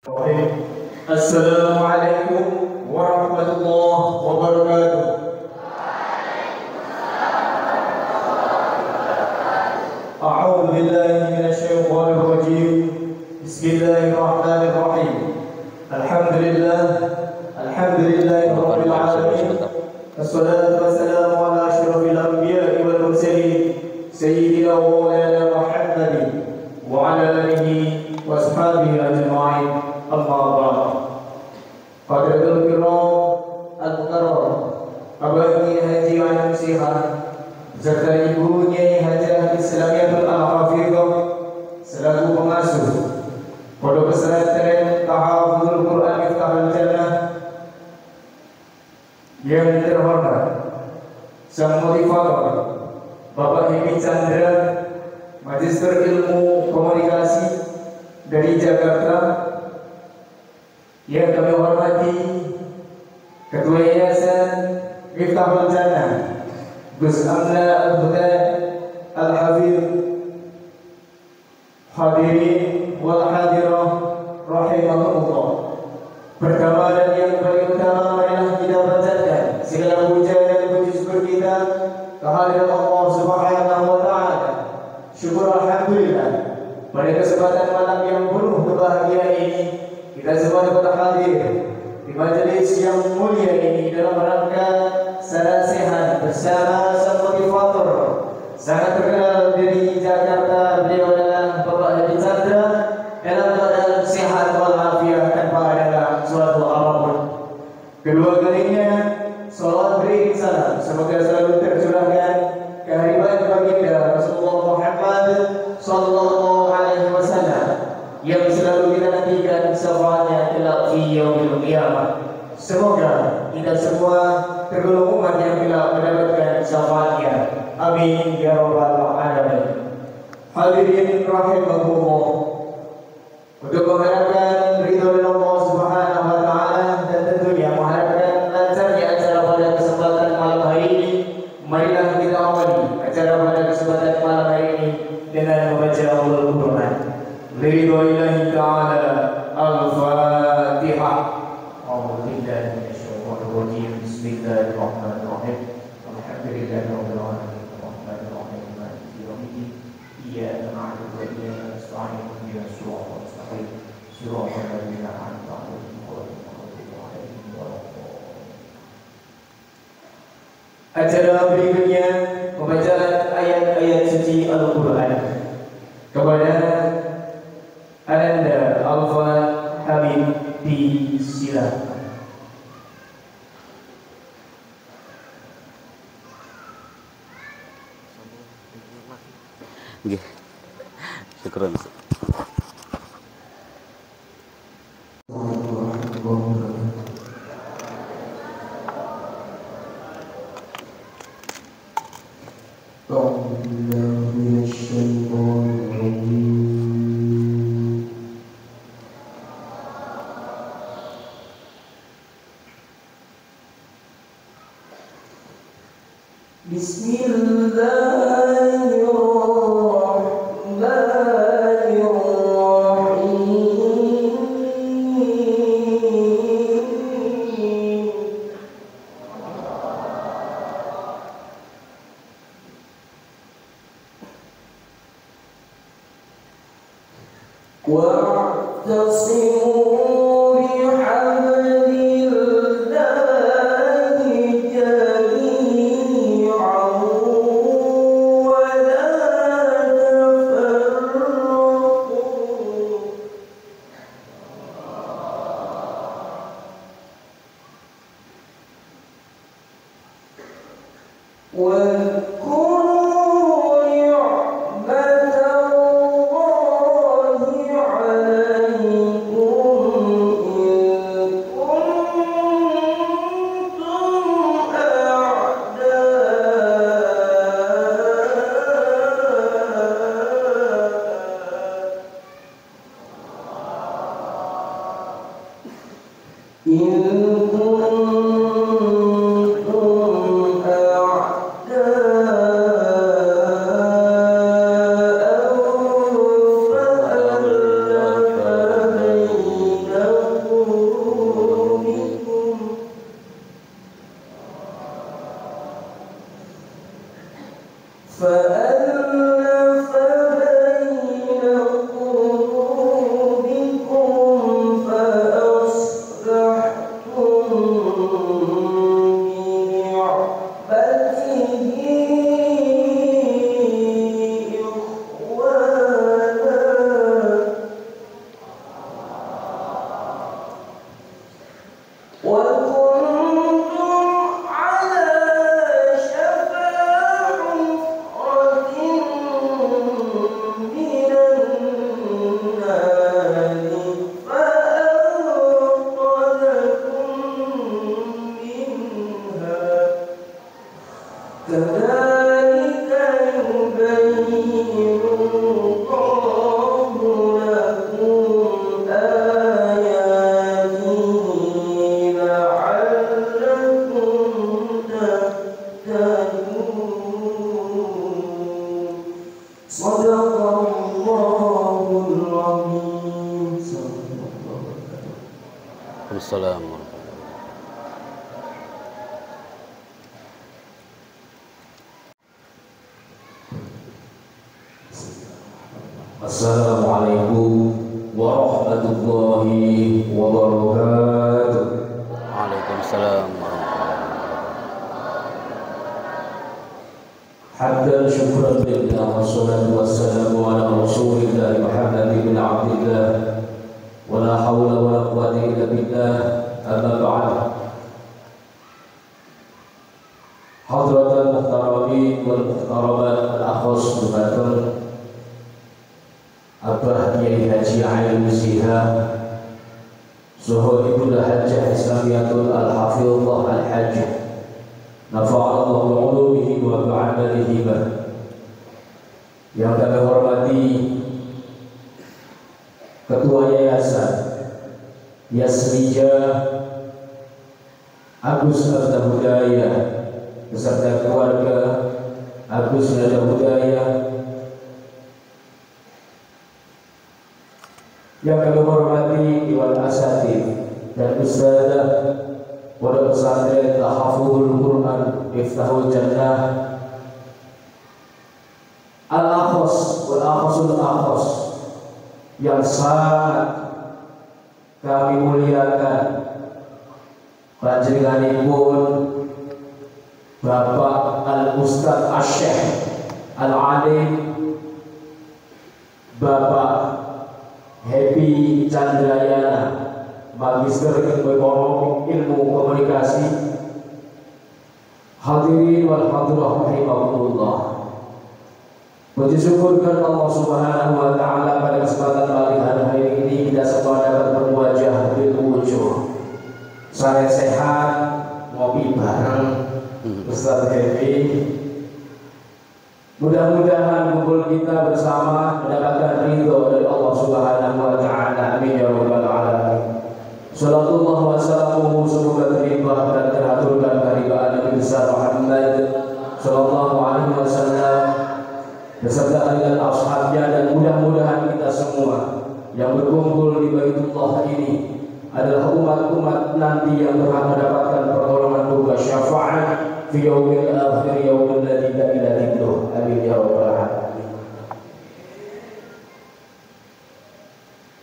Assalamualaikum warahmatullahi wabarakatuh. A'udzu billahi minasyaitonir rajim. Bismillahirrahmanirrahim. Alhamdulillahirabbil alamin. Wassalatu wassalamu ala asyrafil anbiya'i wal mursalin sayyidina wa maulana Muhammadin wa ala alihi wa ashabihi ajma'in. Amma ba'd. Hadratul kiram al-mukarram, abang Haji Alim Sihan serta Ibu Nyai Hajah Islamiyatul Al-Hafizah selaku pengasuh Pondok Pesantren Tahafuzul Quran Miftahul Jannah, yang terhormat Sang Motivator Bapak Hemi Chandra, Magister Ilmu Komunikasi dari Jakarta, yang kami hormati Ketua Yayasan Miftahul Jannah Gus Amla Al-Huda Al-Hafidh, hadirin wal hadirah rahimahullah. Pertama dan yang paling utama, marilah kita panjatkan segala puja dan puji syukur kita kehadirat Allah Subhanahu wa taala. Syukur alhamdulillah pada kesempatan malam yang penuh kebahagiaan ini kita semua dapat hadir di majelis yang mulia ini dalam rangka sarasihan bersama sang motivator sangat terkenal dari Jakarta. Beliau adalah Bapak Haji Chandra, dalam keadaan sehat walafiat tanpa ada suatu apapun. Kedua kalinya salawat beriring salam semoga selalu tercurahkan kehadiran baginda Rasulullah Muhammad sallallahu alaihi wasallam yang selalu kita nantikan syafaatnya kelak fi yaumil qiyamah. Semoga kita semua tergolong umat yang kelak mendapatkan syafaatnya. Amin ya rabbal alamin. Hadirin rahimahullah, untuk mengharapkan ridho dari Allah Subhanahu wa taala dan tentunya mengharapkan lancarnya acara pada kesempatan malam hari ini, marilah kita awali acara pada kesempatan malam hari ini dengan membaca Al-Quran. Ridho ilahi ta'ala. Al-Fatihah. A'udzu billahi minasyaitonir rajim. Bismillahirrahmanirrahim. Alhamdulillahirabbil alamin. Arrahmanir rahim. Maliki yaumiddin. Iyyaka na'budu wa iyyaka nasta'in. Ihdinas siratal mustaqim. Siratal ladzina an'amta 'alaihim ghairil maghdubi 'alaihim waladdallin. Acara berikutnya pembacaan ayat-ayat suci Al-Quran kepada Ananda Alfa Habib, disilakan. Nggih. Syukran. Assalamualaikum warahmatullahi wabarakatuh. Waalaikumsalam Hamdan syukran lillah wassalatu wassalamu ala rasulillah Muhammad bin Abdillah wa la hawla wa la quwwata illa billah amma ba'd. Hadratul muhtaramin wal muhtaramat al-akhwas dumatun Abah Kiai Haji Ail Musihah Suhul Ibnu Hajjah Islamiyatul Al-Hafidhullah Al-Hajj Nafa'allahu bi'ulumihi wa bi'amalihi. Yang kami hormati Ketua Yayasan Yasmija Agus Nada Budaya beserta keluarga Agus Nada Budaya. Yang kami hormati Iwan Asatid dan Ustadzah Pondok Pesantren Tahafuzul Quran Miftahul Jannah Al-Akhwas wal-Akhwasul Akhwas yang sangat kami muliakan, panjenenganipun Bapak Al-Ustadz Asy-Syaikh Al-Alim Bapak Happy Chandrayana, Magister Ilmu Komunikasi. Hadirin wal hadirah rahimakumullah. Puji syukur kepada Allah Subhanahu wa taala pada kesempatan pagi hari ini kita semua dapat berwajah berwujuh. Saya sehat, ngopi bareng Ustaz Happy. Mudah-mudahan kumpul kita bersama mendapatkan ridho dari Allah Subhanahu wa taala. Amin ya rabbal alamin. Sallallahu wa sallamu semoga terlimpah dan teraturkan kehadiran Nabi besar Muhammad sallallahu alaihi wasallam beserta dengan ashabnya, dan mudah-mudahan kita semua yang berkumpul di Baitullah ini adalah umat-umat nanti yang berhak mendapatkan pertolongan doa syafaat fi yaumil akhir yaumil ladzi la ilaha illallah. Amin ya rabbal alamin.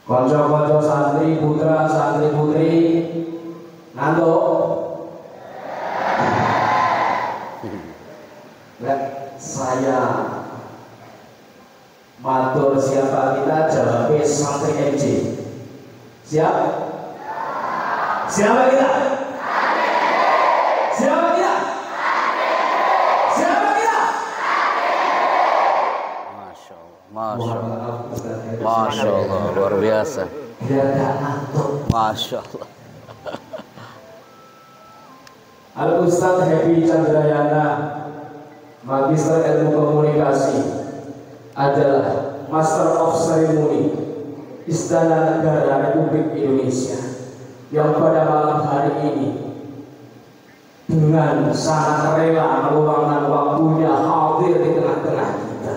Kanca-kanca santri putra santri putri ngantuk. Saya matur siapa kita, jawabnya santri MJ. Siap? Siapa kita? Siapa kita? Siapa kita? Masya Allah, Masya Allah, luar biasa. Masya Allah. Al-Ustadz Happy Chandrayana, Magister Ilmu Komunikasi, adalah Master of Ceremony Istana Negara Republik Indonesia yang pada malam hari ini dengan sangat rela meluangkan waktunya hadir di tengah-tengah kita.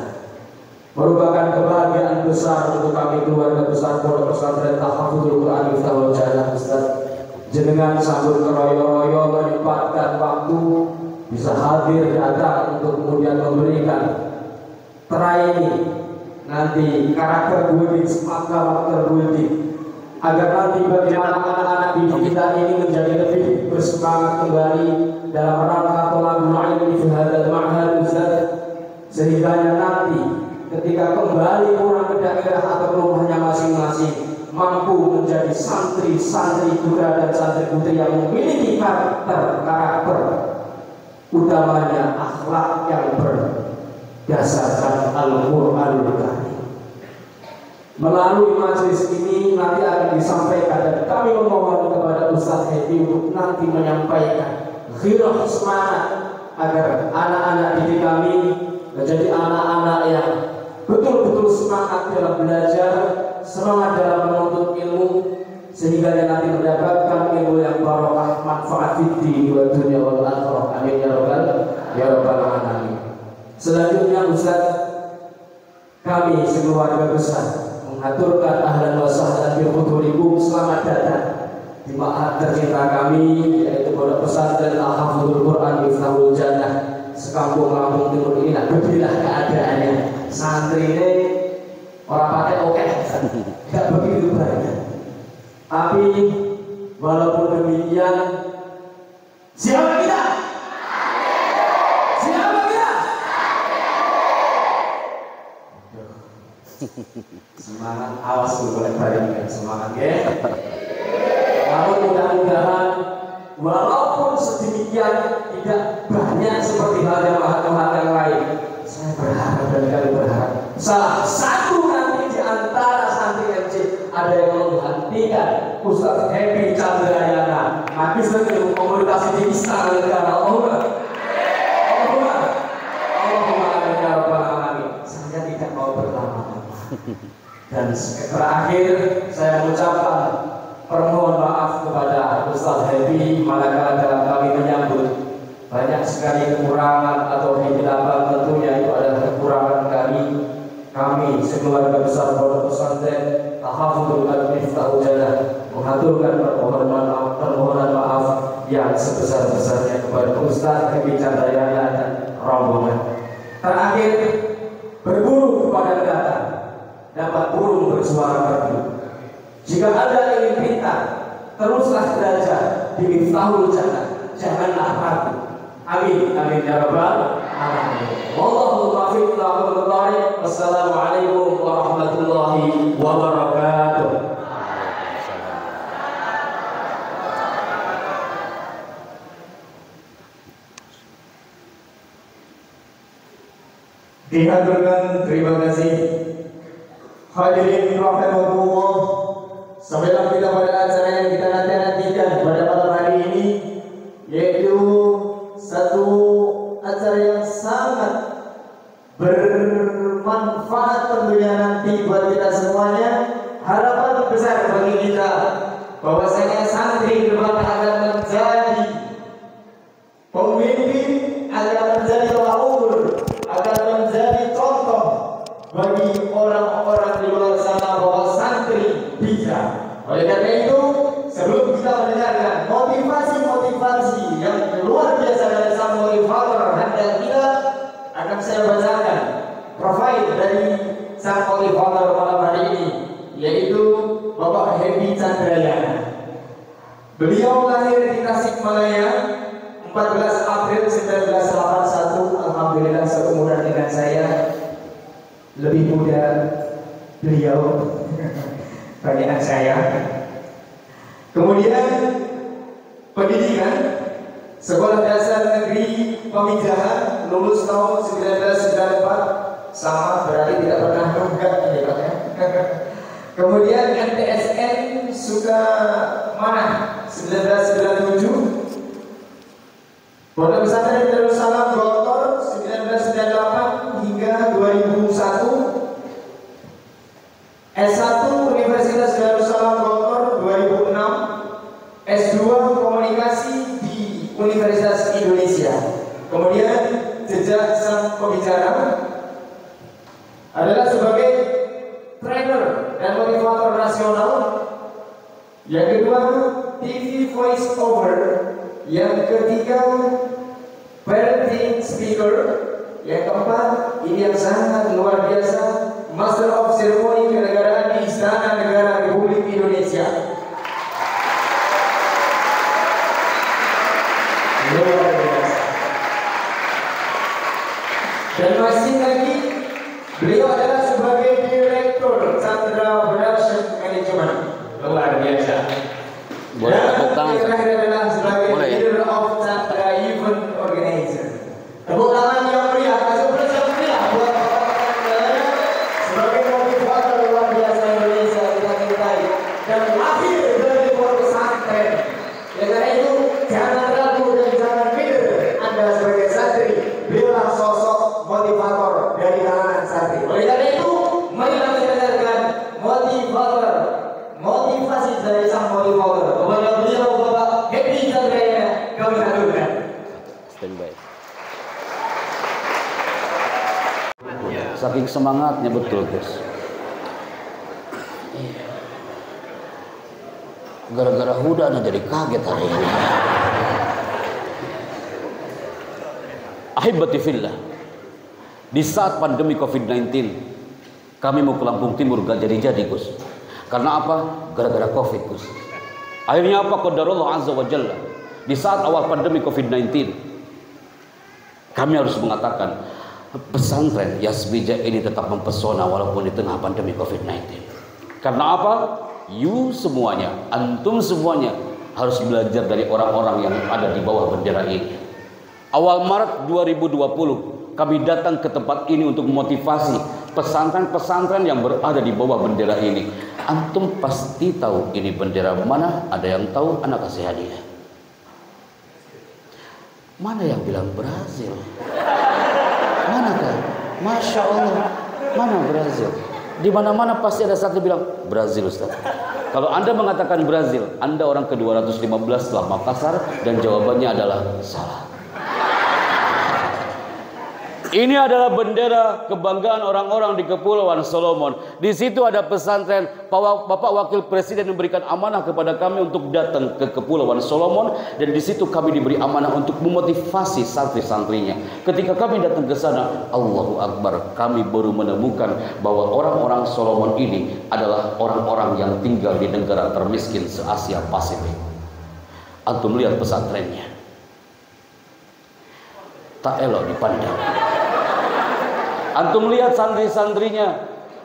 Merupakan kebahagiaan besar untuk kami keluarga besar Pondok Pesantren Tahafuzul Quran Miftahul Jannah. Ustaz, jenengan sambut keroyo-royo menyempatkan waktu bisa hadir datang untuk kemudian memberikan training nanti karakter building, smart karakter building, agar nanti bagaimana anak-anak didik kita ini menjadi lebih bersemangat kembali dalam rangka thalabul ilmi fi hadzal ma'had, sehingga nanti ketika kembali pulang ke daerah atau rumahnya masing-masing mampu menjadi santri-santri putra dan santri putri yang memiliki karakter utamanya akhlak yang berdasarkan Al-Qur'anul Karim. Melalui majelis ini nanti akan disampaikan dan kami memohon kepada Ustaz Hedi untuk nanti menyampaikan ghirah semangat agar anak-anak didik kami menjadi anak-anak yang betul-betul semangat dalam belajar, semangat dalam menuntut ilmu, sehingga dia nanti mendapatkan ilmu yang barokah, manfaat fid wa dunya wal akhirah. Amin ya rabbal alamin. Selanjutnya Ustaz, kami sekeluarga besar mengaturkan ahlan wa sahlan bi hudurikum, selamat datang di ma'had tercinta kami, yaitu Pondok Pesantren Al-Hafidhul Quran Miftahul Jannah sekampung Lampung Timur ini. Nah, beginilah keadaannya. Santri ini orang pakai oke, tidak begitu banyak. Tapi walaupun demikian, siapa kita? Siapa kita? Semangat, awas dulu balik semangat ya. Namun mudah-mudahan walaupun sedemikian tidak banyak seperti halnya mahat-mahat yang lain, saya berharap dan kami berharap salah satu nanti di antara santri MC ada yang menggantikan Ustaz Happy Chandrayana, magister ilmu komunikasi di Istana Negara. Allahumma amin ya rabbal alamin. Saya tidak mau berlama-lama. Dan terakhir saya mengucapkan permohon maaf kepada Ustaz Happy manakala dalam kami menyambut banyak sekali kekurangan atau kehilafan, tentunya itu adalah kekurangan kami sekeluarga besar Pondok Pesantren Al-Hafidhul Quran Miftahul Jannah mengaturkan permohonan maaf yang sebesar-besarnya kepada Ustaz Happy Chandrayana dan rombongan. Terakhir, berburu kepada datang dapat burung bersuara merdu. Jika Anda ingin pintar, teruslah belajar di Miftahul Jannah, janganlah ragu. Amin, amin ya rabbal alamin. Wallahu taufiq wal hidayah. Wassalamualaikum warahmatullahi wabarakatuh. Dihaturkan terima kasih hadirin rahimakumullah. Sampailah kita pada acara yang kita nantikan pada malam hari ini, yaitu satu acara yang sangat bermanfaat tentunya nanti buat kita semuanya. Harapan besar bagi kita bahwasanya santri depan akan menjadi pemimpin, akan menjadi laur, akan menjadi contoh bagi orang-orang di luar sana bahwa santri bisa. Oleh karena itu, sebelum kita mendengarkan motivasi-motivasi yang luar biasa dari sang motivator hendak kita, akan saya bacakan profil dari sang motivator malam hari ini, yaitu Bapak Happy Chandrayana. Beliau lahir di Tasikmalaya 14 April 1981. Alhamdulillah seumuran dengan saya, lebih muda beliau banyak saya. Kemudian pendidikan Sekolah Dasar Negeri Pamijahan, lulus tahun 1994, sama berarti tidak pernah nunggak ini Pak ya. Kemudian MTSN Sukamanah 1997, Pondok Pesantren Darussalam Gontor 1998 hingga 2001, S1 Universitas Darussalam Gontor 2006, S2 Komunikasi di Universitas Indonesia. Kemudian jejak sang pembicara adalah sebagai trainer dan motivator nasional. Yang kedua, TV voice over. Yang ketiga, parenting speaker. Yang keempat, ini yang sangat luar biasa, Master of Ceremony Kenegaraan di Istana Negara Republik Indonesia. Luar biasa. Dan masih lagi, beliau adalah sebagai Direktur Chandra Production Management. Boleh tepuk tangan. Yang terakhir adalah sebagai Boleh. leader of Chandra event organizer. Tepuk tangan yang meriah, kasih yang meriah buat Bapak sebagai motivator luar biasa Indonesia kita cintai dan lahir dari pesantren. Ya karena itu jangan ragu dan jangan minder. Anda sebagai santri, beliau sosok motivator dari kalangan santri. Oleh karena itu, marilah kita dengarkan motivator, motivasi dari sang motivator. Kepada beliau Bapak Happy Chandrayana, kami haturkan. Standby. Saking semangatnya betul guys. Gara-gara Huda nih jadi kaget hari ini. Ahibati fillah. Di saat pandemi COVID-19, kami mau ke Lampung Timur gak jadi-jadi Gus. Karena apa? Gara-gara COVID Gus. Akhirnya apa? Qadarullah Azza wa Jalla. Di saat awal pandemi COVID-19, kami harus mengatakan pesantren Yasbija ini tetap mempesona walaupun di tengah pandemi COVID-19. Karena apa? You semuanya, antum semuanya harus belajar dari orang-orang yang ada di bawah bendera ini. Awal Maret 2020, kami datang ke tempat ini untuk memotivasi pesantren-pesantren yang berada di bawah bendera ini. Antum pasti tahu ini bendera mana? Ada yang tahu? Anak kasih hadiah. Mana yang bilang Brazil? Mana kan? Masya Allah. Mana Brazil? Di mana-mana pasti ada satu bilang Brazil Ustaz. Kalau Anda mengatakan Brazil, Anda orang ke-215 setelah Makassar dan jawabannya adalah salah. Ini adalah bendera kebanggaan orang-orang di Kepulauan Solomon. Di situ ada pesantren. Bapak Wakil Presiden memberikan amanah kepada kami untuk datang ke Kepulauan Solomon, dan di situ kami diberi amanah untuk memotivasi santri-santrinya. Ketika kami datang ke sana, Allahu Akbar, kami baru menemukan bahwa orang-orang Solomon ini adalah orang-orang yang tinggal di negara termiskin se-Asia Pasifik. Antum lihat pesantrennya, tak elok dipandang. Antum lihat santri-santrinya,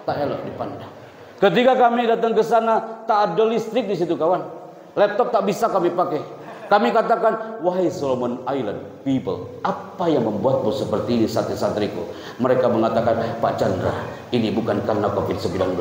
tak elok dipandang. Ketika kami datang ke sana, tak ada listrik di situ kawan. Laptop tak bisa kami pakai. Kami katakan, wahai Solomon Island people, apa yang membuatmu seperti ini santri-santriku? Mereka mengatakan, Pak Chandra, ini bukan karena COVID-19.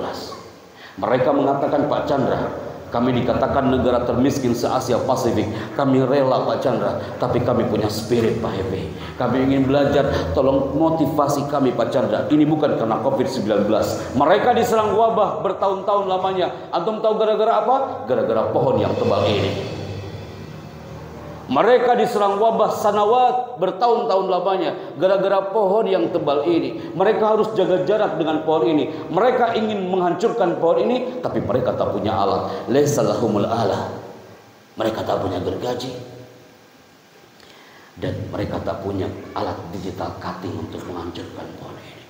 Mereka mengatakan, Pak Chandra, kami dikatakan negara termiskin se-Asia Pasifik. Kami rela Pak Chandra, tapi kami punya spirit Pak Hepe. Kami ingin belajar, tolong motivasi kami Pak Chandra. Ini bukan karena COVID-19. Mereka diserang wabah bertahun-tahun lamanya. Antum tahu gara-gara apa? Gara-gara pohon yang tebal ini. Mereka diserang wabah sanawat bertahun-tahun lamanya gara-gara pohon yang tebal ini. Mereka harus jaga jarak dengan pohon ini. Mereka ingin menghancurkan pohon ini, tapi mereka tak punya alat. Laisa lahumul alah. Mereka tak punya gergaji, dan mereka tak punya alat digital cutting untuk menghancurkan pohon ini.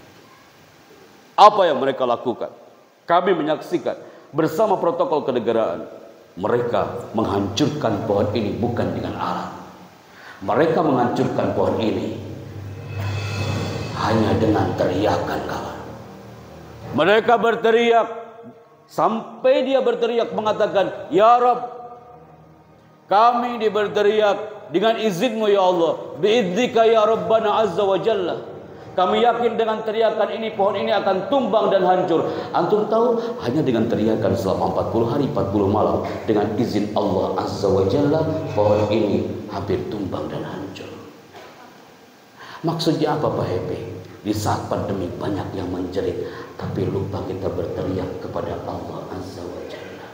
Apa yang mereka lakukan? Kami menyaksikan bersama protokol kenegaraan. Mereka menghancurkan pohon ini bukan dengan alat. Mereka menghancurkan pohon ini hanya dengan teriakan kawan. Mereka berteriak sampai dia berteriak mengatakan, Ya Rabb, kami berteriak dengan izinmu ya Allah, biidzika ya Rabbana Azza wa Jalla. Kami yakin dengan teriakan ini pohon ini akan tumbang dan hancur. Antum tahu, hanya dengan teriakan selama 40 hari 40 malam dengan izin Allah Azza wa Jalla, pohon ini hampir tumbang dan hancur. Maksudnya apa Pak Hepe? Di saat pandemi banyak yang menjerit, tapi lupa kita berteriak kepada Allah Azza wa Jalla.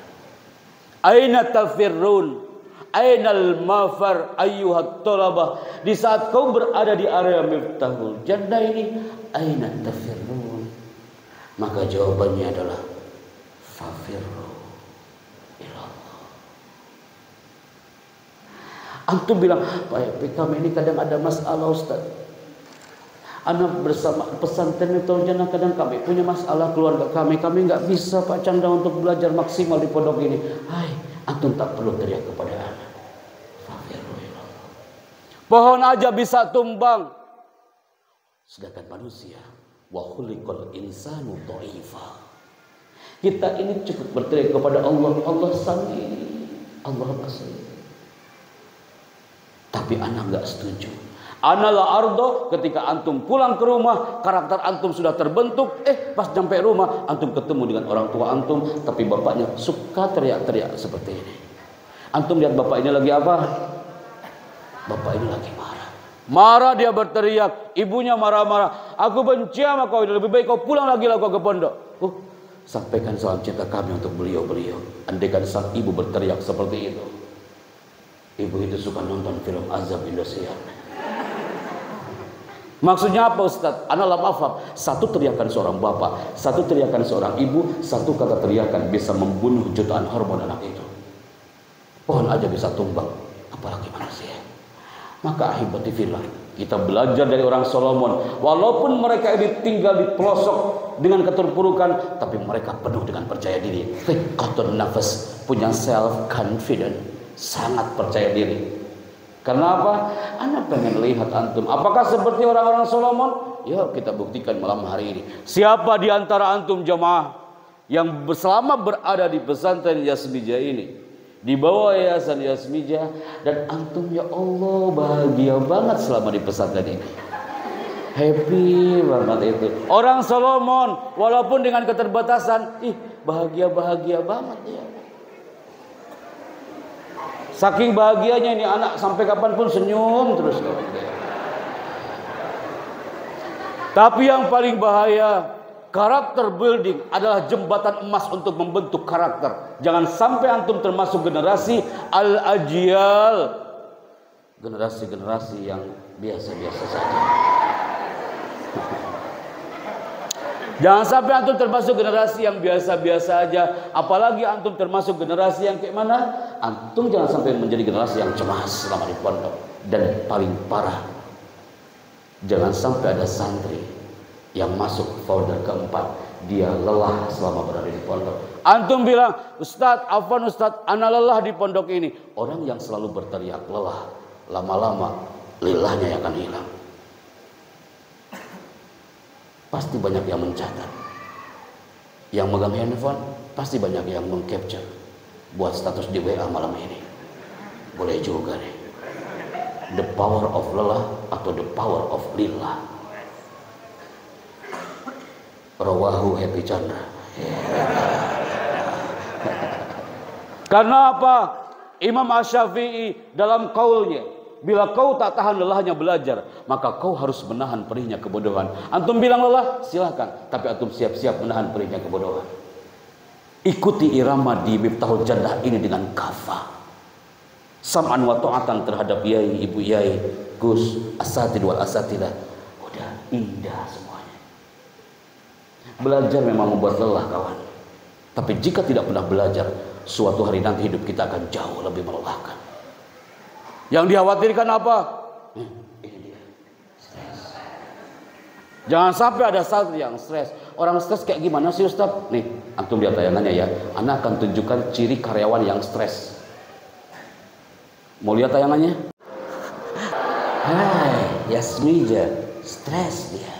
Aina tafirrun? Ainal mafar ayyuhat talabah. Di saat kau berada di area Miftahul Jannah ini, aina tafirrun? Maka jawabannya adalah fafirru ilallah. Antum bilang, Pak kami ini kadang ada masalah Ustaz. Anak bersama pesantren Miftahul Jannah kadang kami punya masalah keluarga kami nggak bisa Pak Chandra untuk belajar maksimal di pondok ini. Hai, antum tak perlu teriak kepada anak. Pohon aja bisa tumbang, sedangkan manusia wa khuliqal insanu dha'ifa. Kita ini cukup berteriak kepada Allah, Allah sami, Allah basir. Tapi anak nggak setuju. Analah ardo, ketika antum pulang ke rumah, karakter antum sudah terbentuk. Pas sampai rumah, antum ketemu dengan orang tua antum, tapi bapaknya suka teriak-teriak seperti ini. Antum lihat bapak ini lagi apa? Bapak ini lagi marah. Marah dia berteriak, ibunya marah-marah. Aku benci sama kau, lebih baik kau pulang lagi lah kau ke pondok. Sampaikan salam cinta kami untuk beliau-beliau. Andaikan sang ibu berteriak seperti itu, ibu itu suka nonton film azab Indosiar. Maksudnya apa Ustaz? Analam afab. Satu teriakan seorang bapak, satu teriakan seorang ibu, satu kata teriakan bisa membunuh jutaan hormon anak itu. Pohon aja bisa tumbang, apalagi manusia. Maka ahibati fillah, kita belajar dari orang Solomon. Walaupun mereka ini tinggal di pelosok dengan keterpurukan, tapi mereka penuh dengan percaya diri. Thiqatun nafas, punya self confident, sangat percaya diri. Karena apa? Anak pengen lihat antum apakah seperti orang-orang Solomon? Ya, kita buktikan malam hari ini. Siapa di antara antum jemaah yang selama berada di pesantren Yasmijah ini, di bawah yayasan Yasmijah, dan antum ya Allah bahagia banget selama di pesantren ini, happy banget itu. Orang Solomon walaupun dengan keterbatasan, bahagia banget ya. Saking bahagianya ini anak, sampai kapanpun senyum terus. Tapi yang paling bahaya, karakter building adalah jembatan emas untuk membentuk karakter. Jangan sampai antum termasuk generasi al-ajyal, generasi-generasi yang biasa-biasa saja. Jangan sampai antum termasuk generasi yang biasa-biasa aja. Apalagi antum termasuk generasi yang kayak mana? Antum jangan sampai menjadi generasi yang cemas selama di pondok. Dan paling parah, jangan sampai ada santri yang masuk folder keempat, dia lelah selama berada di pondok. Antum bilang, Ustadz, afwan Ustadz, ana lelah di pondok ini. Orang yang selalu berteriak lelah, lama-lama lelahnya akan hilang. Pasti banyak yang mencatat, yang megang handphone, pasti banyak yang mengcapture buat status di WA malam ini. Boleh juga nih, the power of lelah atau the power of lillah. Rawahu Happy Chandra. Karena apa? Imam Asy-Syafi'i dalam qaulnya, bila kau tak tahan lelahnya belajar, maka kau harus menahan perihnya kebodohan. Antum bilang lelah, silahkan, tapi antum siap-siap menahan perihnya kebodohan. Ikuti irama di Miftahul Jannah ini dengan kafah. Sam'an wa ta'atan terhadap yai, ibu yai, gus, asatid wal asatidah. Udah indah semuanya. Belajar memang membuat lelah kawan. Tapi jika tidak pernah belajar, suatu hari nanti hidup kita akan jauh lebih melelahkan. Yang dikhawatirkan apa? Ini dia, stres. Jangan sampai ada santri yang stres. Orang stres kayak gimana sih Ustaz? Nih, antum lihat tayangannya ya. Ana akan tunjukkan ciri karyawan yang stres. Mau lihat tayangannya? Hai, Yasmijah, stres dia.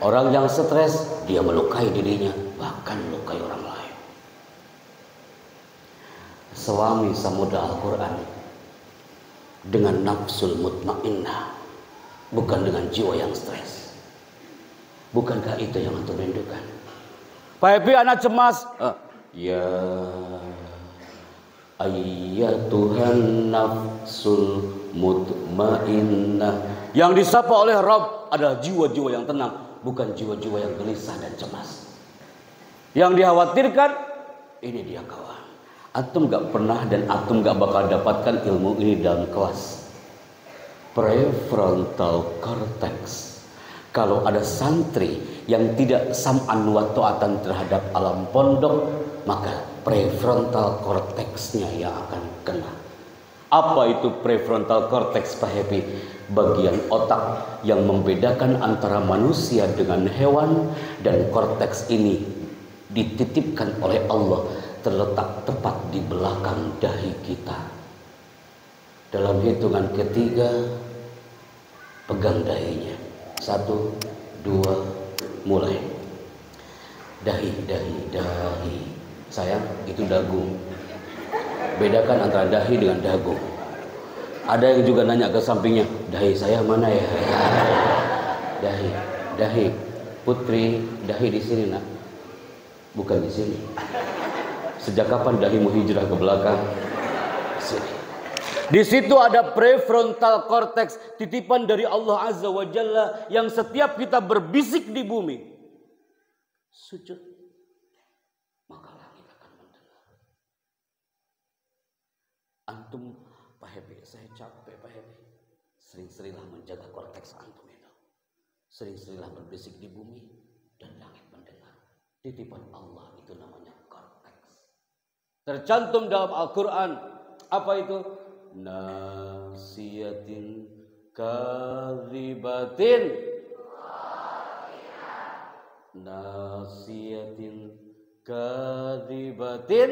Orang yang stres, dia melukai dirinya, bahkan melukai orang lain. Suami samudra Al-Quran dengan nafsul mutmainnah, bukan dengan jiwa yang stres. Bukankah itu yang antum rindukan? Pak Epi, anak cemas. Ya ayyatuhan nafsul mutmainnah. Yang disapa oleh Rabb adalah jiwa-jiwa yang tenang, bukan jiwa-jiwa yang gelisah dan cemas. Yang dikhawatirkan, ini dia kawan. Antum gak pernah dan antum gak bakal dapatkan ilmu ini dalam kelas. Prefrontal cortex. Kalau ada santri yang tidak sam'an wa ta'atan terhadap alam pondok, maka prefrontal cortex-nya yang akan kena. Apa itu prefrontal cortex Pak Happy? Bagian otak yang membedakan antara manusia dengan hewan, dan korteks ini dititipkan oleh Allah terletak tepat di belakang dahi kita. Dalam hitungan ketiga, pegang dahinya. 1, 2, mulai. Dahi. Sayang, itu dagu. Bedakan antara dahi dengan dagu. Ada yang juga nanya ke sampingnya, dahi saya mana ya? Dahi. Putri, dahi di sini nak. Bukan di sini. Sejak kapan dahi mau hijrah ke belakang? Sini. Di situ ada prefrontal cortex, titipan dari Allah Azza wa Jalla yang setiap kita berbisik di bumi, sujud, maka langit akan mendengar. Antum, Pak Hebi, saya capek Pak Hebi. Sering-seringlah menjaga korteks antum itu. Sering-seringlah berbisik di bumi dan langit mendengar. Titipan Allah itu namanya korteks. Tercantum dalam Al-Quran. Apa itu? Nasiyatin kadhibatin. Nasiyatin kadhibatin.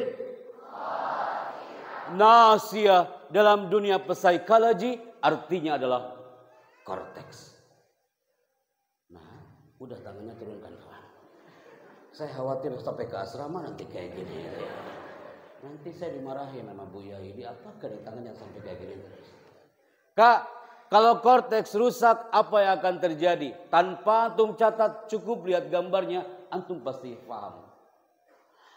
Nasiyah dalam dunia psikologi artinya adalah korteks. Nah, udah tangannya turunkan kawan. Saya khawatir sampai ke asrama nanti kayak gini. Nanti saya dimarahin sama Bu Yai. Apakah di tangannya sampai kayak gini terus? Kak, kalau korteks rusak apa yang akan terjadi? Tanpa antum catat, cukup lihat gambarnya, antum pasti paham.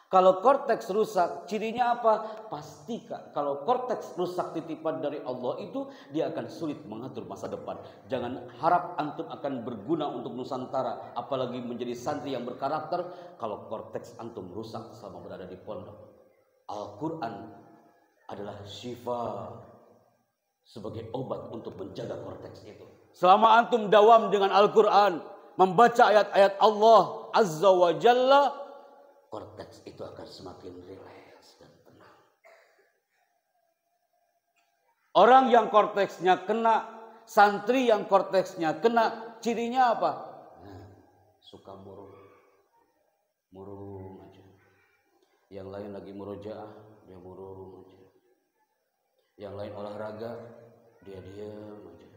Kalau korteks rusak, cirinya apa? Pasti Kak, kalau korteks rusak titipan dari Allah itu, dia akan sulit mengatur masa depan. Jangan harap antum akan berguna untuk Nusantara, apalagi menjadi santri yang berkarakter, kalau korteks antum rusak selama berada di pondok. Al-Quran adalah syifa sebagai obat untuk menjaga korteks itu. Selama antum dawam dengan Al-Quran, membaca ayat-ayat Allah Azza wa Jalla, korteks itu akan semakin rileks dan tenang. Orang yang korteksnya kena, santri yang korteksnya kena, cirinya apa? Nah, suka murung aja. Yang lain lagi murojaah, dia murung aja. Yang lain olahraga, dia diam aja.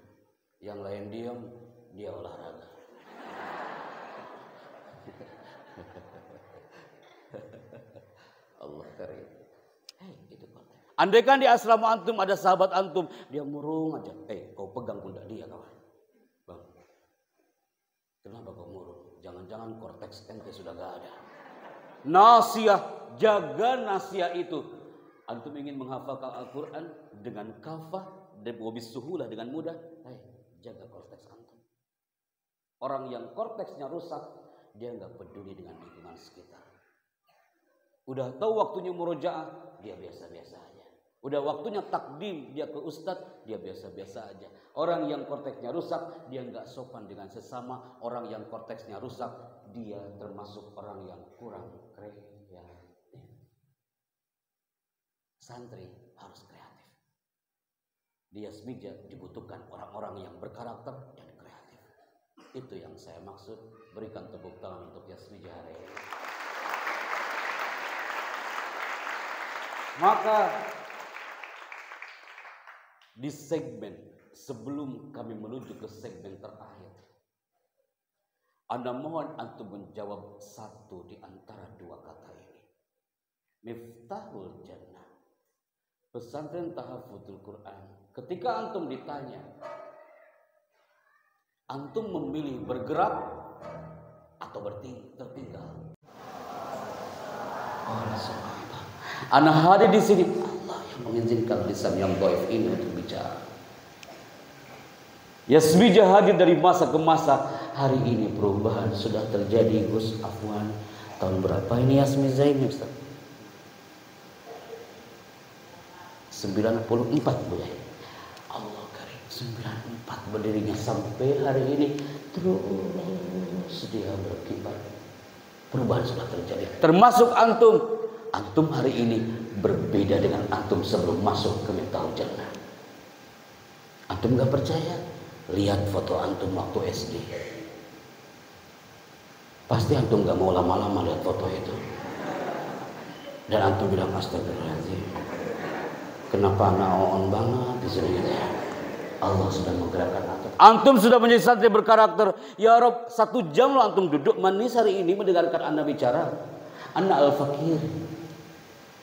Yang lain diam, dia olahraga. Allah karim. Itu konteks. Andaikan di asrama antum ada sahabat antum, dia murung aja. Kau pegang pundak dia kawan. Bang, kenapa kau murung? Jangan-jangan korteks ente sudah gak ada. Nasiyah, jaga nasiyah itu. Antum ingin menghafalkan Al-Quran dengan kafah dan wabis suhulah dengan mudah. Jaga korteks antum. Orang yang korteksnya rusak, dia nggak peduli dengan lingkungan sekitar. Udah tahu waktunya murojaah, dia biasa-biasa aja. Udah waktunya takdim, dia ke ustadz, dia biasa-biasa aja. Orang yang korteksnya rusak, dia nggak sopan dengan sesama. Orang yang korteksnya rusak, dia termasuk orang yang kurang kreatif. Santri harus kreatif. Di Yasmija dibutuhkan orang-orang yang berkarakter dan kreatif. Itu yang saya maksud. Berikan tepuk tangan untuk Yasmija hari ini. Maka di segmen sebelum kami menuju ke segmen terakhir, Anda mohon antum menjawab satu di antara dua kata ini. Miftahul Jannah, pesantren tahaffudzul Quran. Ketika antum ditanya, antum memilih bergerak atau tertinggal? Allah subhanahu. Anak hadir di sini, Allah yang mengizinkan lisan yang dhaif ini untuk bicara. Yasmija hadir dari masa ke masa. Hari ini perubahan sudah terjadi, Gus Afwan. Tahun berapa ini Yasmija ini, Ustaz? 94 boleh. Allah karim, 94 berdirinya sampai hari ini terus dia berkibar. Perubahan sudah terjadi. Termasuk antum. Antum hari ini berbeda dengan antum sebelum masuk ke Miftahul Jannah. Antum gak percaya? Lihat foto antum waktu SD. Pasti antum gak mau lama-lama lihat foto itu. Dan antum bilang astagfirullahaladzim. Kenapa naon banget di sini gitu ya? Allah sudah menggerakkan antum. Antum sudah menjadi santri berkarakter. Ya Rob, 1 jam lo antum duduk manis hari ini mendengarkan Anda bicara. Anda al-fakir.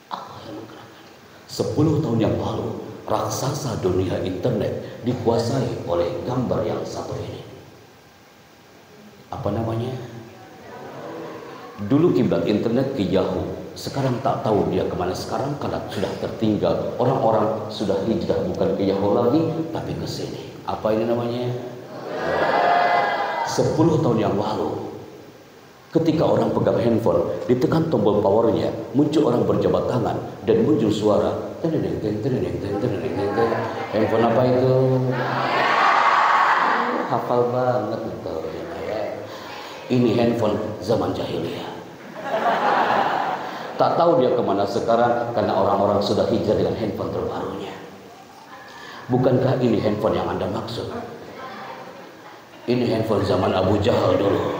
Allah yang menggerakkan. 10 tahun yang lalu, raksasa dunia internet dikuasai oleh gambar yang satu ini. Apa namanya? Dulu kiblat internet ke Yahoo. Sekarang tak tahu dia kemana sekarang karena sudah tertinggal. Orang-orang sudah hijrah bukan ke Yahoo lagi, tapi ke sini. Apa ini namanya? 10 tahun yang lalu, ketika orang pegang handphone, ditekan tombol powernya, muncul orang berjabat tangan dan muncul suara. Handphone apa itu? Hafal banget betul. Ini handphone zaman jahiliyah. Tak tahu dia kemana sekarang karena orang-orang sudah hijrah dengan handphone terbarunya. Bukankah ini handphone yang Anda maksud? Ini handphone zaman Abu Jahal dulu.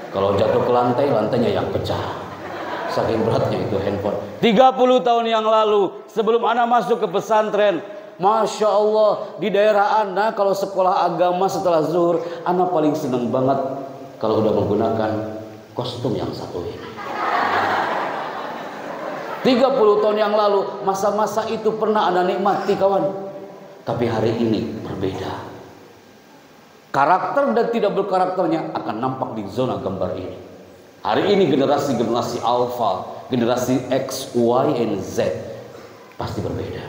Kalau jatuh ke lantai, lantainya yang pecah. Saking beratnya itu handphone. 30 tahun yang lalu, sebelum Anda masuk ke pesantren, Masya Allah, di daerah Anda kalau sekolah agama setelah zuhur, Anda paling senang banget kalau udah menggunakan kostum yang satu ini. 30 tahun yang lalu, masa-masa itu pernah Anda nikmati kawan. Tapi hari ini berbeda. Karakter dan tidak berkarakternya akan nampak di zona gambar ini. Hari ini generasi alpha, generasi X, Y, and Z pasti berbeda.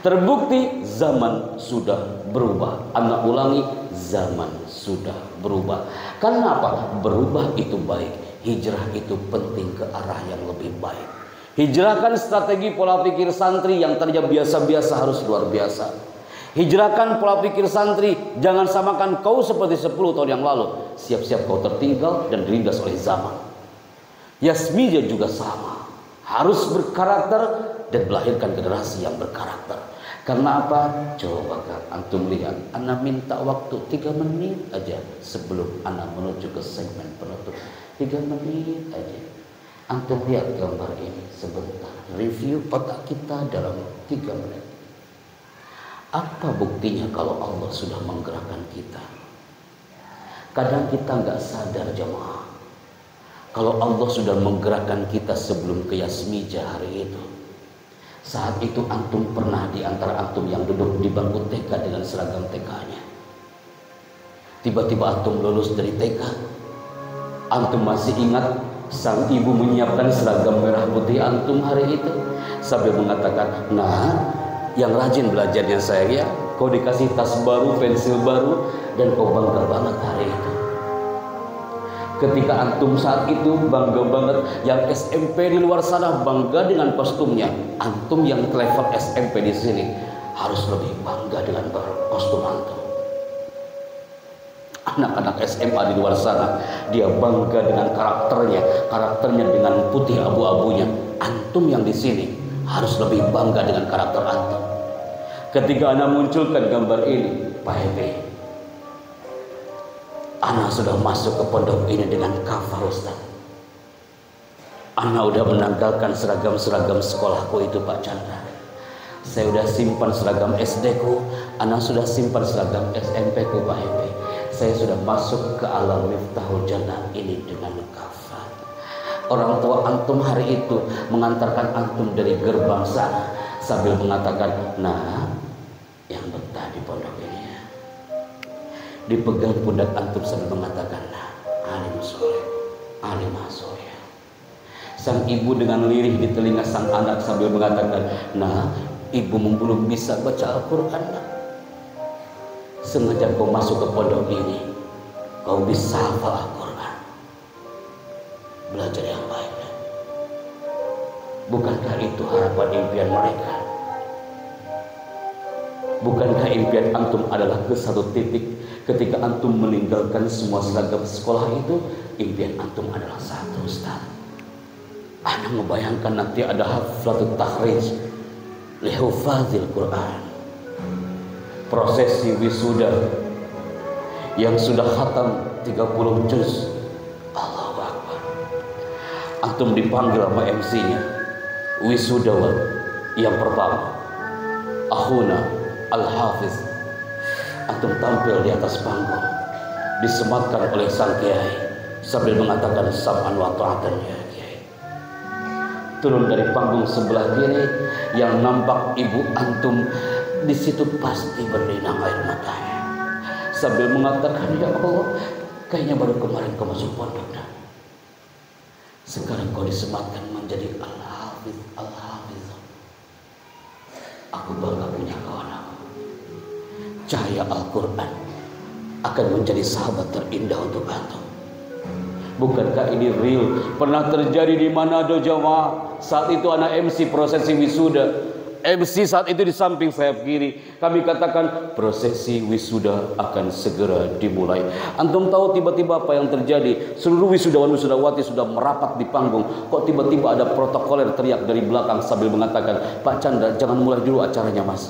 Terbukti zaman sudah berubah. Anda ulangi, zaman sudah berubah. Karena apa? Berubah itu baik. Hijrah itu penting ke arah yang lebih baik. Hijrahkan strategi pola pikir santri yang tadinya biasa-biasa harus luar biasa. Hijrahkan pola pikir santri, jangan samakan kau seperti 10 tahun yang lalu. Siap-siap kau tertinggal dan dilindas oleh zaman. Yasmija juga sama, harus berkarakter dan melahirkan generasi yang berkarakter. Karena apa? Coba kan antum lihat, Ana minta waktu 3 menit aja sebelum Ana menuju ke segmen penutup. 3 menit aja. Antum lihat gambar ini sebentar. Review otak kita dalam 3 menit. Apa buktinya kalau Allah sudah menggerakkan kita? Kadang kita nggak sadar jemaah. Kalau Allah sudah menggerakkan kita sebelum ke Yasmija hari itu. Saat itu antum pernah di antara antum yang duduk di bangku TK dengan seragam TK-nya. Tiba-tiba antum lulus dari TK. Antum masih ingat sang ibu menyiapkan seragam merah putih antum hari itu sambil mengatakan, nah, yang rajin belajarnya saya, kau dikasih tas baru, pensil baru, dan kau bangga banget hari itu. Ketika antum saat itu bangga banget, yang SMP di luar sana bangga dengan kostumnya, antum yang level SMP di sini harus lebih bangga dengan kostum antum. Anak-anak SMA di luar sana, dia bangga dengan karakternya dengan putih abu-abunya. Antum yang di sini harus lebih bangga dengan karakter antum. Ketika Ana munculkan gambar ini, Pak Hebi, Ana sudah masuk ke pondok ini dengan kafah Ustaz. Ana udah menanggalkan seragam-seragam sekolahku itu Pak Chandra. Saya udah simpan seragam SD ku, Ana sudah simpan seragam SMP ku Pak Hebi. Saya sudah masuk ke alam Miftahul Jannah ini dengan kafah. Orang tua antum hari itu mengantarkan antum dari gerbang sana sambil mengatakan, nah, yang betah di pondok ini ya. Dipegang pundak antum sambil mengatakan, nah, alim soleh, alimah soleh. Sang ibu dengan lirih di telinga sang anak sambil mengatakan, nah, ibu belum bisa baca Al-Quran. Sengaja kau masuk ke pondok ini, kau bisa hafal Al-Quran. Belajar yang baik. Bukankah itu harapan impian mereka? Bukankah impian antum adalah ke satu titik ketika antum meninggalkan semua seragam sekolah itu? Impian antum adalah satu, Ustaz. Anda membayangkan nanti ada haflatul tahrij lihufadzil Quran, prosesi wisuda yang sudah khatam 30 juz. Allahu Akbar. Antum dipanggil sama MC-nya, wisudawan yang pertama Akhuna Al-Hafiz, antum tampil di atas panggung disematkan oleh sang kiai sambil mengatakan sab'an wa ta'atan ya kiai. Turun dari panggung sebelah kiri, yang nampak ibu antum di situ pasti berlinang air matanya sambil mengatakan, ya Allah, kayaknya baru kemarin kau masuk pondok dah. Sekarang kau disematkan menjadi Al-Hafiz, Al-Hafiz. Aku bangga punya kau anakku. Cahaya Al-Quran akan menjadi sahabat terindah untuk antum. Bukankah ini real? Pernah terjadi di Manado, Jawa. Saat itu anak MC prosesi wisuda. MC saat itu di samping sayap kiri. Kami katakan prosesi wisuda akan segera dimulai. Antum tahu tiba-tiba apa yang terjadi? Seluruh wisudawan-wisudawati sudah merapat di panggung. Kok tiba-tiba ada protokoler teriak dari belakang sambil mengatakan, Pak Chandra, jangan mulai dulu acaranya mas.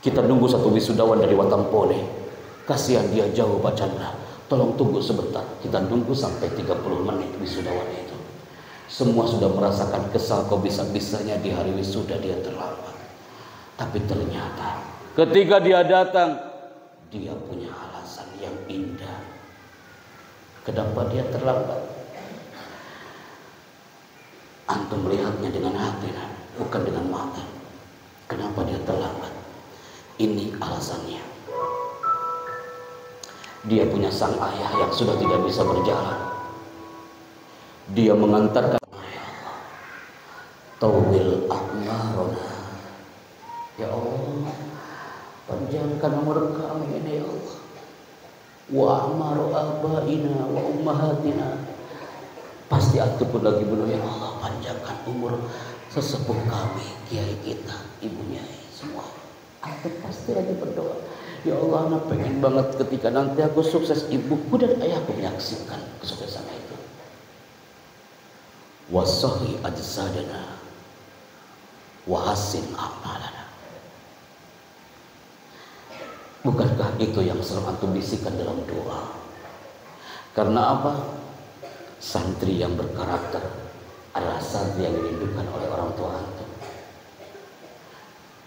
Kita nunggu satu wisudawan dari Watampone. Kasihan dia jauh Pak Chandra. Tolong tunggu sebentar. Kita nunggu sampai 30 menit wisudawan itu. Semua sudah merasakan kesal, kok bisa-bisanya di hari wisuda dia terlambat. Tapi ternyata ketika dia datang, dia punya alasan yang indah kenapa dia terlambat. Antum melihatnya dengan hati, bukan dengan mata. Kenapa dia terlambat? Ini alasannya. Dia punya sang ayah yang sudah tidak bisa berjalan. Dia mengantarkan, Tawil a'marona, ya Allah, panjangkan umur kami ini ya Allah. Wa amaru abaina wa ummahatina. Pasti antum pun lagi berdoa, ya Allah, panjangkan umur sesepuh kami, kiai kita, ibunya semua. Antum pasti lagi berdoa, ya Allah, anak pengen banget ketika nanti aku sukses, ibuku dan ayahku menyaksikan kesuksesan itu. Wasahi ajsadana wahasin amalana. Bukankah itu yang selalu antum bisikan dalam doa? Karena apa? Santri yang berkarakter adalah santri yang dirindukan oleh orang tua antum.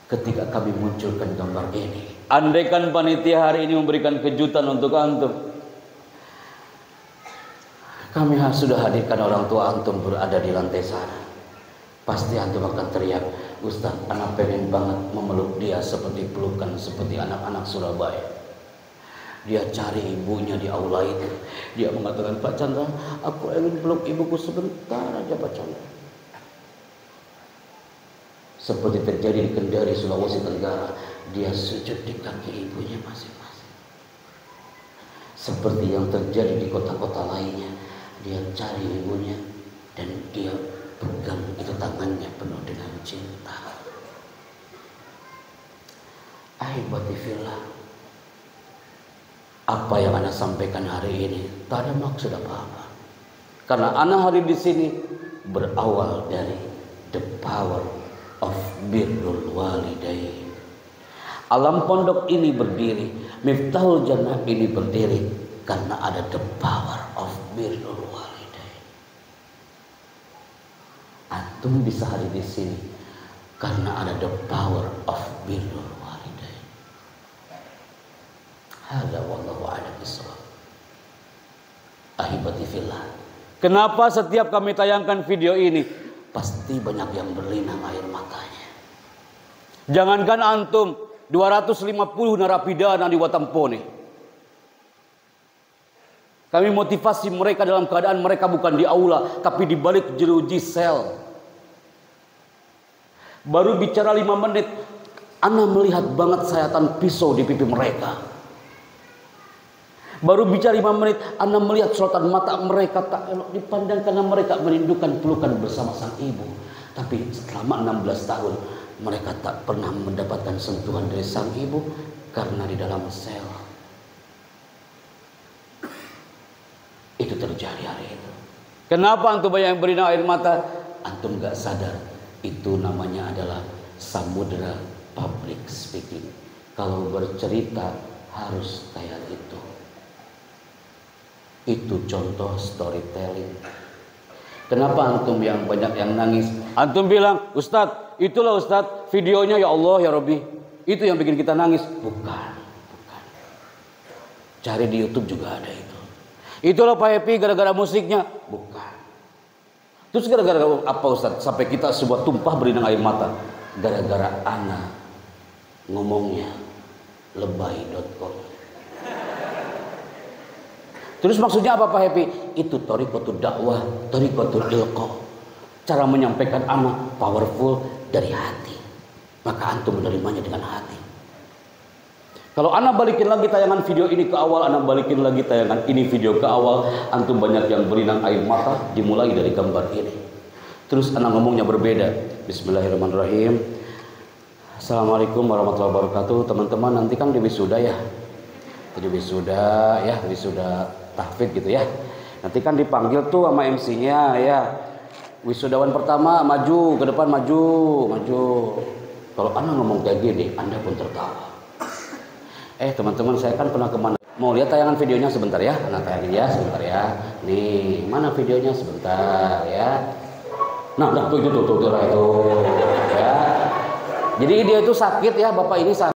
Ketika kami munculkan gambar ini, andaikan panitia hari ini memberikan kejutan untuk antum, kami sudah hadirkan orang tua antum berada di lantai sana. Pasti antum akan teriak, Ustaz, anak pengen banget memeluk dia seperti pelukan seperti anak-anak Surabaya. Dia cari ibunya di aula itu. Dia mengatakan, Pak Chandra, aku ingin peluk ibuku sebentar aja Pak Chandra. Seperti terjadi di Kendari, Sulawesi Tenggara, dia sujud di kaki ibunya masing-masing. Seperti yang terjadi di kota-kota lainnya, dia cari ibunya dan dia pegang itu tangannya penuh dengan cinta. Ahibati fillah, apa yang Anda sampaikan hari ini tak ada maksud apa-apa. Karena Anda hadir di sini berawal dari the power of birrul walidain. Alam pondok ini berdiri, Miftahul Jannah ini berdiri karena ada the power of birrul walidain. Antum bisa hadir di sini karena ada the power of birrul walidain. Hadza wallahu a'lam bishawab. Ahibati fillah. Kenapa setiap kami tayangkan video ini pasti banyak yang berlinang air matanya? Jangankan antum, 250 narapidana di Watampone. Kami motivasi mereka dalam keadaan mereka bukan di aula, tapi di balik jeruji sel. Baru bicara 5 menit, Ana melihat banget sayatan pisau di pipi mereka. Baru bicara 5 menit, Ana melihat sorotan mata mereka tak elok dipandang karena mereka merindukan pelukan bersama sang ibu. Tapi selama 16 tahun, mereka tak pernah mendapatkan sentuhan dari sang ibu karena di dalam sel. Itu terjadi hari itu. Kenapa antum banyak yang berlinang air mata? Antum gak sadar. Itu namanya adalah samudera public speaking. Kalau bercerita harus kayak itu. Itu contoh storytelling. Kenapa antum yang banyak yang nangis? Antum bilang, Ustadz, itulah Ustadz videonya ya Allah ya Rabbi. Itu yang bikin kita nangis. Bukan. Cari di YouTube juga ada itu. Itulah Pak Happy gara-gara musiknya. Bukan. Terus gara-gara apa Ustadz? Sampai kita sebuah tumpah berinang air mata. Gara-gara ana ngomongnya lebay.com. Terus maksudnya apa Pak Happy? Itu thariqatul dakwah, thariqatul ilqa. Cara menyampaikan anak powerful dari hati. Maka antum menerimanya dengan hati. Kalau anak balikin lagi tayangan video ini ke awal, anak balikin lagi tayangan ini video ke awal, antum banyak yang berinang air mata dimulai dari gambar ini. Terus anak ngomongnya berbeda. Bismillahirrahmanirrahim. Assalamualaikum warahmatullahi wabarakatuh. Teman-teman nanti kan di wisuda ya. Jadi wisuda ya, wisuda tahfidz gitu ya. Nanti kan dipanggil tuh sama MC-nya ya. Wisudawan pertama maju ke depan, maju. Kalau anak ngomong kayak gini, Anda pun tertawa. Teman-teman, saya kan pernah kemana? Mau lihat tayangan videonya sebentar ya? Anak tayangin ya sebentar ya. Nih, mana videonya sebentar ya? Nah, tuh itu ya. Jadi dia itu sakit ya, bapak ini sakit.